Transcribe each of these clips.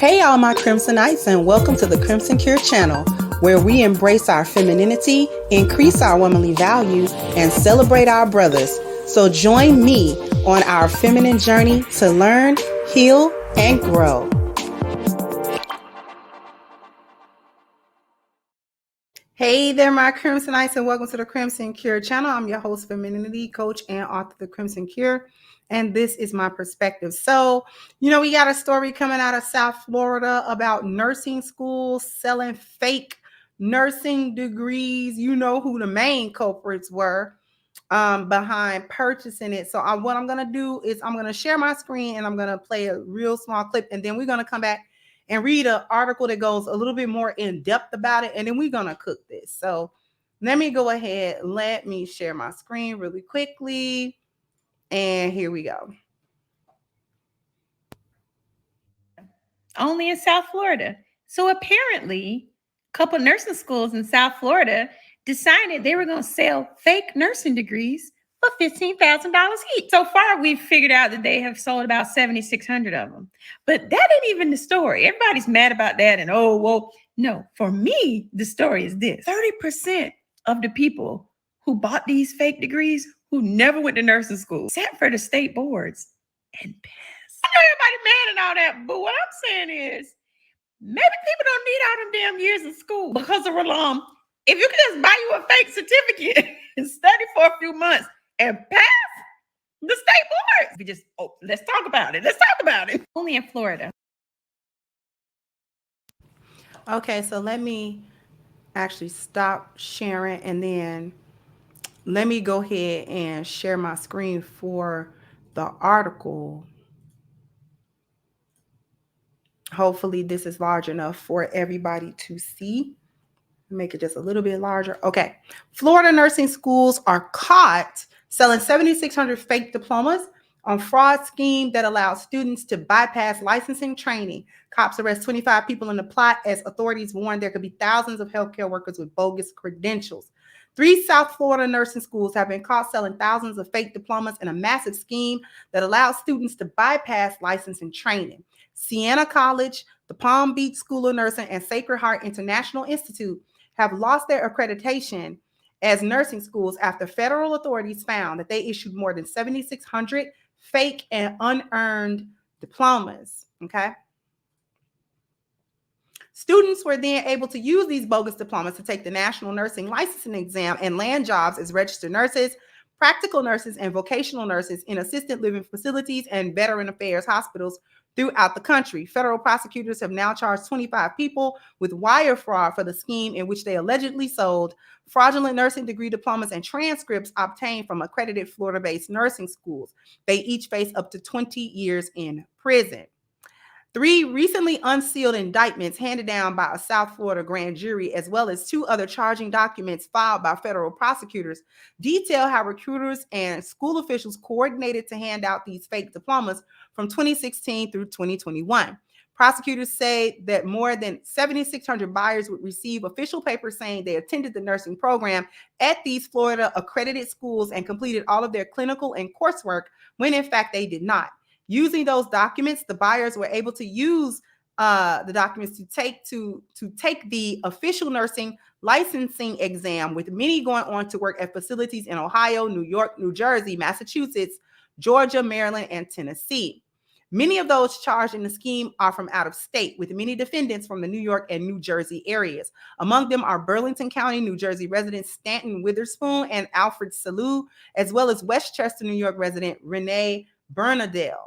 Hey, all my Crimsonites, and welcome to the Crimson Cure channel, where we embrace our femininity, increase our womanly value, and celebrate our brothers. So join me on our feminine journey to learn, heal, and grow. Hey there, my Crimsonites, and welcome to the Crimson Cure channel. I'm your host, femininity coach, and author of The Crimson Cure, and this is my perspective. So, we got a story coming out of South Florida about nursing schools selling fake nursing degrees. You know who the main culprits were behind purchasing it. So what I'm going to do is I'm going to share my screen and I'm going to play a real small clip, and then we're going to come back and read an article that goes a little bit more in depth about it, and then we're going to cook this. So let me go ahead. Let me share my screen really quickly. And here we go. Only in South Florida. So apparently, a couple of nursing schools in South Florida decided they were going to sell fake nursing degrees for $15,000 each. So far, we've figured out that they have sold about 7,600 of them. But that ain't even the story. Everybody's mad about that. And no, for me, the story is this. 30% of the people who bought these fake degrees who never went to nursing school sat for the state boards and passed. I know everybody mad and all that, but what I'm saying is maybe people don't need all them damn years of school because of if you can just buy you a fake certificate and study for a few months and pass the state boards. Let's talk about it. Let's talk about it. Only in Florida. Okay, so let me actually stop sharing, and then let me go ahead and share my screen for the article. Hopefully this is large enough for everybody to see. Make it just a little bit larger. Okay. Florida nursing schools are caught selling 7,600 fake diplomas on fraud scheme that allows students to bypass licensing training. Cops arrest 25 people in the plot as authorities warn there could be thousands of healthcare workers with bogus credentials. 3 South Florida nursing schools have been caught selling thousands of fake diplomas in a massive scheme that allows students to bypass licensing training. Siena College, the Palm Beach School of Nursing, and Sacred Heart International Institute have lost their accreditation as nursing schools after federal authorities found that they issued more than 7,600 fake and unearned diplomas. Okay. Students were then able to use these bogus diplomas to take the National Nursing Licensing Exam and land jobs as registered nurses, practical nurses, and vocational nurses in assisted living facilities and veteran affairs hospitals throughout the country. Federal prosecutors have now charged 25 people with wire fraud for the scheme in which they allegedly sold fraudulent nursing degree diplomas and transcripts obtained from accredited Florida-based nursing schools. They each face up to 20 years in prison. 3 recently unsealed indictments handed down by a South Florida grand jury, as well as 2 other charging documents filed by federal prosecutors, detail how recruiters and school officials coordinated to hand out these fake diplomas from 2016 through 2021. Prosecutors say that more than 7,600 buyers would receive official papers saying they attended the nursing program at these Florida accredited schools and completed all of their clinical and coursework, when in fact they did not. Using those documents, the buyers were able to use the documents to take the official nursing licensing exam, with many going on to work at facilities in Ohio, New York, New Jersey, Massachusetts, Georgia, Maryland, and Tennessee. Many of those charged in the scheme are from out of state, with many defendants from the New York and New Jersey areas. Among them are Burlington County, New Jersey resident Stanton Witherspoon and Alfred Salou, as well as Westchester, New York resident Renee Bernadelle.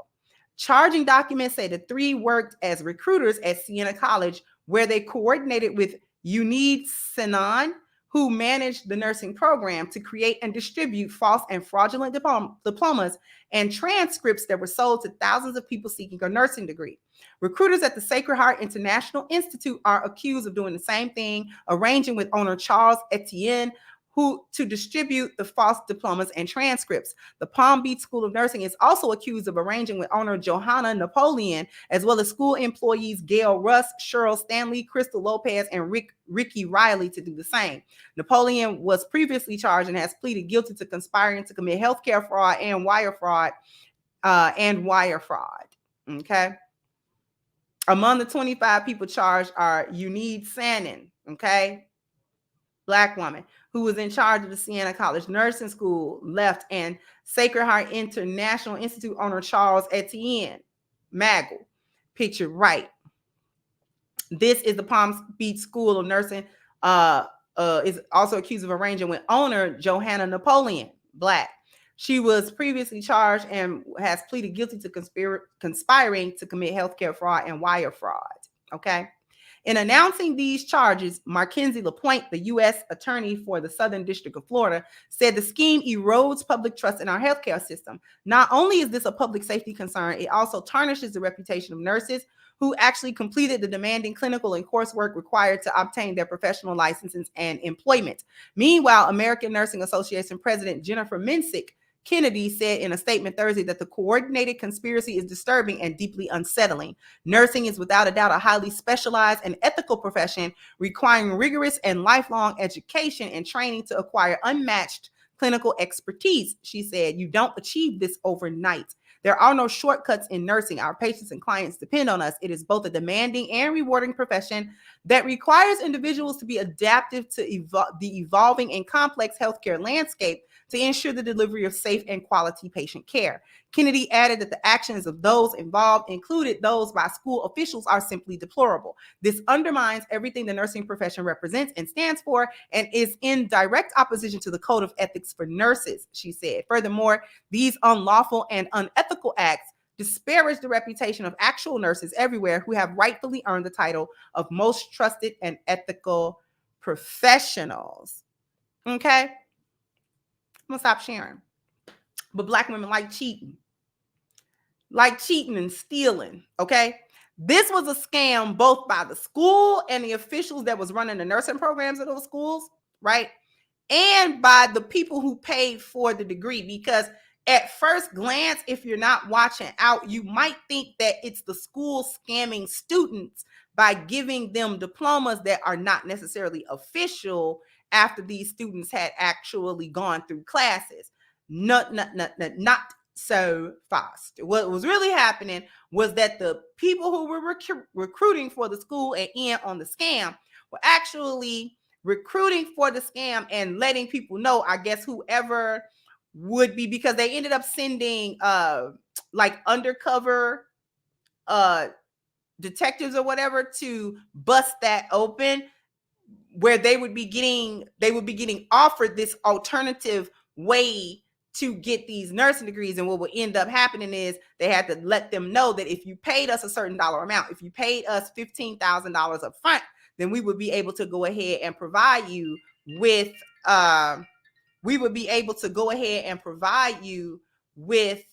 Charging documents say the 3 worked as recruiters at Siena College, where they coordinated with Unid Sinan, who managed the nursing program, to create and distribute false and fraudulent diplomas and transcripts that were sold to thousands of people seeking a nursing degree. Recruiters at the Sacred Heart International Institute are accused of doing the same thing, arranging with owner Charles Etienne, to distribute the false diplomas and transcripts. The Palm Beach School of Nursing is also accused of arranging with owner Johanna Napoleon, as well as school employees Gail Russ, Cheryl Stanley, Crystal Lopez, and Ricky Riley to do the same. Napoleon was previously charged and has pleaded guilty to conspiring to commit healthcare fraud and wire fraud. Okay. Among the 25 people charged are Eunice Sannon, okay, Black woman, who was in charge of the Siena College Nursing School, left, and Sacred Heart International Institute owner Charles Etienne Maggle, pictured right. This is the Palm Beach School of Nursing, is also accused of arranging with owner Johanna Napoleon, Black. She was previously charged and has pleaded guilty to conspiring to commit healthcare fraud and wire fraud. Okay. In announcing these charges, Mackenzie LaPointe, the U.S. attorney for the Southern District of Florida, said the scheme erodes public trust in our healthcare system. Not only is this a public safety concern, it also tarnishes the reputation of nurses who actually completed the demanding clinical and coursework required to obtain their professional licenses and employment. Meanwhile, American Nursing Association President Jennifer Minsick Kennedy said in a statement Thursday that the coordinated conspiracy is disturbing and deeply unsettling. Nursing is without a doubt a highly specialized and ethical profession requiring rigorous and lifelong education and training to acquire unmatched clinical expertise, she said. You don't achieve this overnight. There are no shortcuts in nursing. Our patients and clients depend on us. It is both a demanding and rewarding profession that requires individuals to be adaptive to the evolving and complex healthcare landscape to ensure the delivery of safe and quality patient care. Kennedy added that the actions of those involved, included those by school officials, are simply deplorable. This undermines everything the nursing profession represents and stands for and is in direct opposition to the Code of Ethics for Nurses, she said. Furthermore, these unlawful and unethical acts disparage the reputation of actual nurses everywhere who have rightfully earned the title of most trusted and ethical professionals. Okay? I'm gonna stop sharing. But Black women like cheating and stealing. Okay. This was a scam both by the school and the officials that was running the nursing programs at those schools, right? And by the people who paid for the degree, because at first glance, if you're not watching out, you might think that it's the school scamming students by giving them diplomas that are not necessarily official after these students had actually gone through classes. Not so fast. What was really happening was that the people who were recruiting for the school and in on the scam were actually recruiting for the scam and letting people know, I guess, whoever would be, because they ended up sending like undercover detectives or whatever to bust that open, where they would be getting offered this alternative way to get these nursing degrees. And what would end up happening is they had to let them know that if you paid us a certain dollar amount, if you paid us $15,000 up front, then we would be able to go ahead and provide you with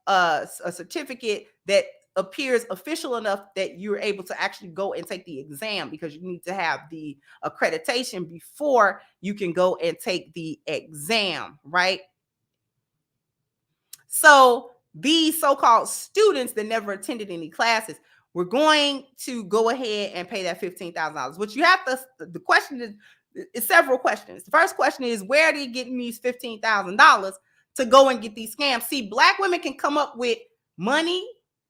a certificate that appears official enough that you're able to actually go and take the exam, because you need to have the accreditation before you can go and take the exam, right? So these so-called students that never attended any classes were going to go ahead and pay that $15,000. What you have to, the question is several questions. The first question is, where are they getting these $15,000 to go and get these scams? See, Black women can come up with money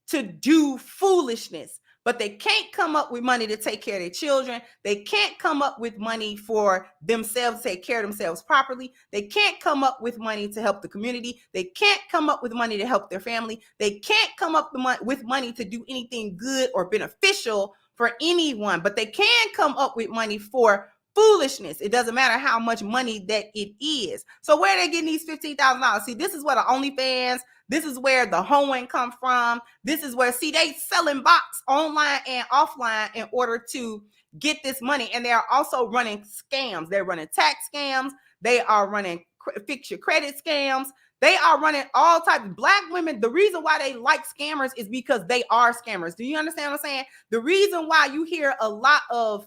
to do foolishness, but they can't come up with money to take care of their children. They can't come up with money for themselves to take care of themselves properly. They can't come up with money to help the community. They can't come up with money to help their family. They can't come up with money to do anything good or beneficial for anyone, but they can come up with money for foolishness. It doesn't matter how much money that it is. So where are they getting these $15,000? See, this is where the OnlyFans, this is where the hoeing come from. This is where, see, they selling box online and offline in order to get this money. And they are also running scams. They're running tax scams. They are running fix your credit scams. They are running all types of Black women. The reason why they like scammers is because they are scammers. Do you understand what I'm saying? The reason why you hear a lot of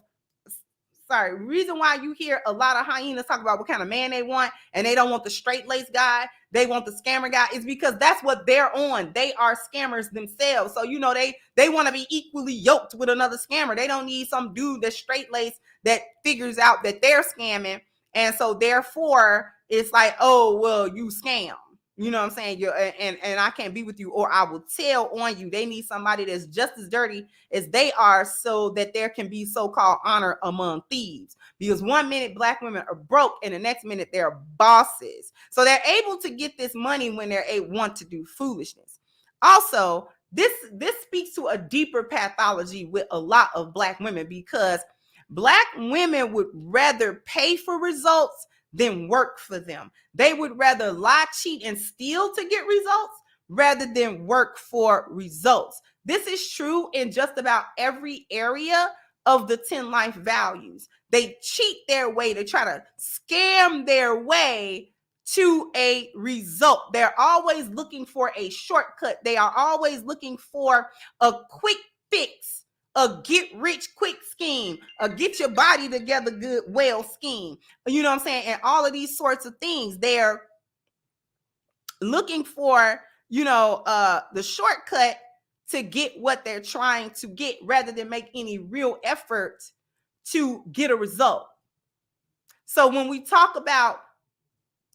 hyenas talk about what kind of man they want, and they don't want the straight lace guy, they want the scammer guy, is because that's what they're on. They are scammers themselves. So, you know, they want to be equally yoked with another scammer. They don't need some dude that's straight lace that figures out that they're scamming. And so therefore it's like, oh, well, you scam. You know what I'm saying? You're and I can't be with you, or I will tell on you. They need somebody that's just as dirty as they are, so that there can be so-called honor among thieves. Because one minute Black women are broke, and the next minute they're bosses. So they're able to get this money when they want to do foolishness. Also, this speaks to a deeper pathology with a lot of Black women, because Black women would rather pay for results than work for them. They would rather lie, cheat, and steal to get results rather than work for results. This is true in just about every area of the 10 life values. They cheat their way to try to scam their way to a result. They're always looking for a shortcut. They are always looking for a quick fix, a get rich quick scheme, a get your body together good well scheme. You know what I'm saying? And all of these sorts of things, they're looking for, the shortcut to get what they're trying to get, rather than make any real effort to get a result. So when we talk about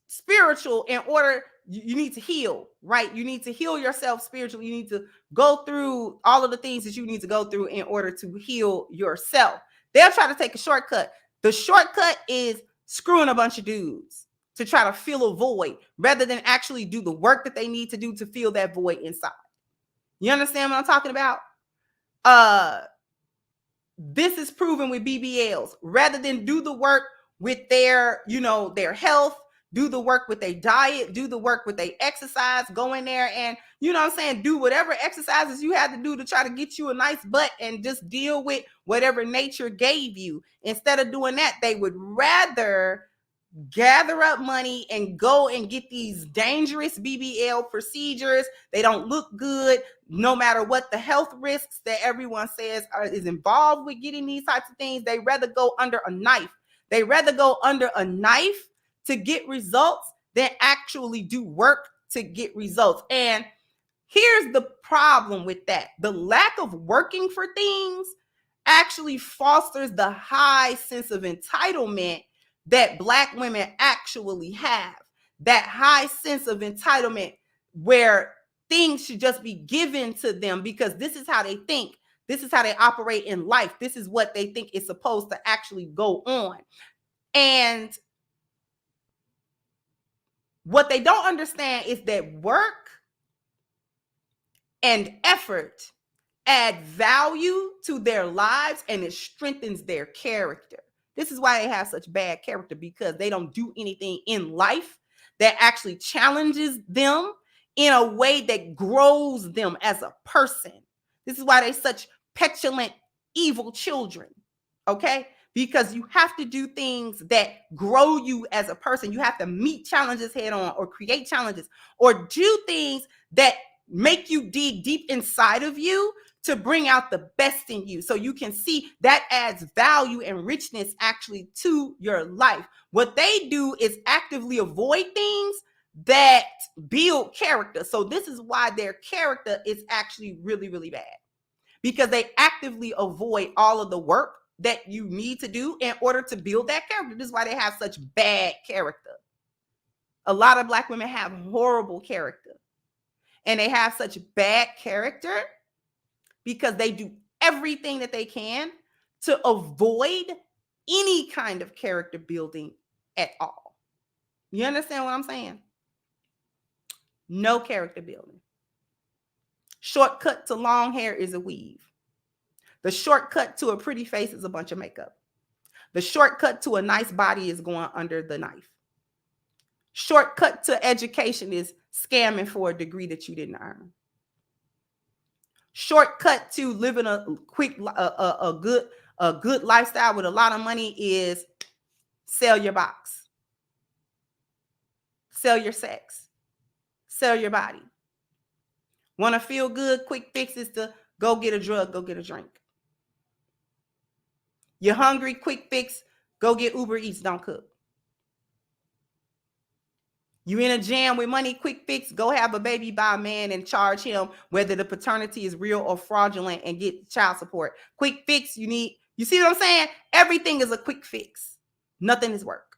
spiritual, in order, you need to heal, right? You need to heal yourself spiritually. You need to go through all of the things that you need to go through in order to heal yourself. They'll try to take a shortcut. The shortcut is screwing a bunch of dudes to try to fill a void, rather than actually do the work that they need to do to fill that void inside. You understand what I'm talking about? This is proven with BBLs. Rather than do the work with their health, do the work with their diet, do the work with their exercise, go in there and, do whatever exercises you have to do to try to get you a nice butt, and just deal with whatever nature gave you. Instead of doing that, they would rather gather up money and go and get these dangerous BBL procedures. They don't look good, no matter what the health risks that everyone says is involved with getting these types of things. They rather go under a knife. They rather go under a knife to get results than actually do work to get results. And here's the problem with that. The lack of working for things actually fosters the high sense of entitlement that Black women actually have. That high sense of entitlement where things should just be given to them, because this is how they think. This is how they operate in life. This is what they think is supposed to actually go on. And what they don't understand is that work and effort add value to their lives, and it strengthens their character. This is why they have such bad character, because they don't do anything in life that actually challenges them in a way that grows them as a person. This is why they're such petulant, evil children, okay? Because you have to do things that grow you as a person. You have to meet challenges head on, or create challenges, or do things that make you dig deep inside of you to bring out the best in you, so you can see that adds value and richness actually to your life. What they do is actively avoid things that build character. So this is why their character is actually really, really bad, because they actively avoid all of the work that you need to do in order to build that character. This is why they have such bad character. A lot of Black women have horrible character, and they have such bad character because they do everything that they can to avoid any kind of character building at all. You understand what I'm saying? No character building. Shortcut to long hair is a weave. The shortcut to a pretty face is a bunch of makeup. The shortcut to a nice body is going under the knife. Shortcut to education is scamming for a degree that you didn't earn. Shortcut to living a good lifestyle with a lot of money is sell your box, sell your sex, sell your body. Want to feel good? Quick fix is to go get a drug, go get a drink. You're hungry? Quick fix, go get Uber Eats, don't cook. You in a jam with money? Quick fix, go have a baby by a man and charge him whether the paternity is real or fraudulent and get child support. Quick fix, you see what I'm saying? Everything is a quick fix. Nothing is work.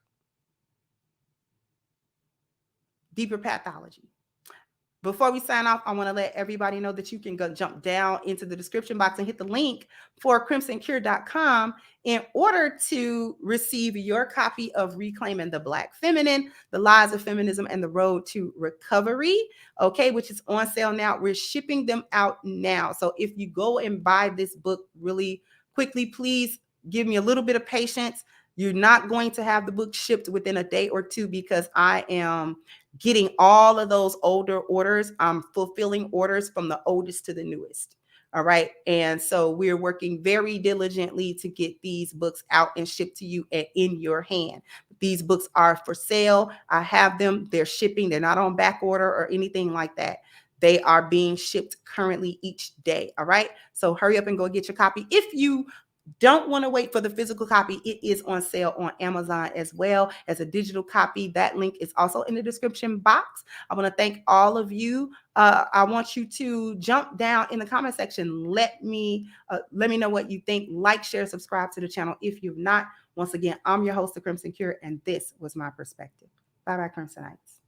deeper pathology. Before we sign off, I want to let everybody know that you can go jump down into the description box and hit the link for crimsoncure.com in order to receive your copy of Reclaiming the Black Feminine, The Lies of Feminism and the Road to Recovery, okay, which is on sale now. We're shipping them out now. So if you go and buy this book really quickly, please give me a little bit of patience. You're not going to have the book shipped within a day or two because I am getting all of those older orders. I'm fulfilling orders from the oldest to the newest. All right. And so we're working very diligently to get these books out and shipped to you and in your hand. These books are for sale. I have them. They're shipping. They're not on back order or anything like that. They are being shipped currently each day. All right. So hurry up and go get your copy. If you don't want to wait for the physical copy, it is on sale on Amazon as well as a digital copy. That link is also in the description box. I want to thank all of you. I want you to jump down in the comment section. Let me know what you think. Like, share, subscribe to the channel if you've not. Once again, I'm your host, The Crimson Cure, and this was my perspective. Bye-bye, Crimsonites.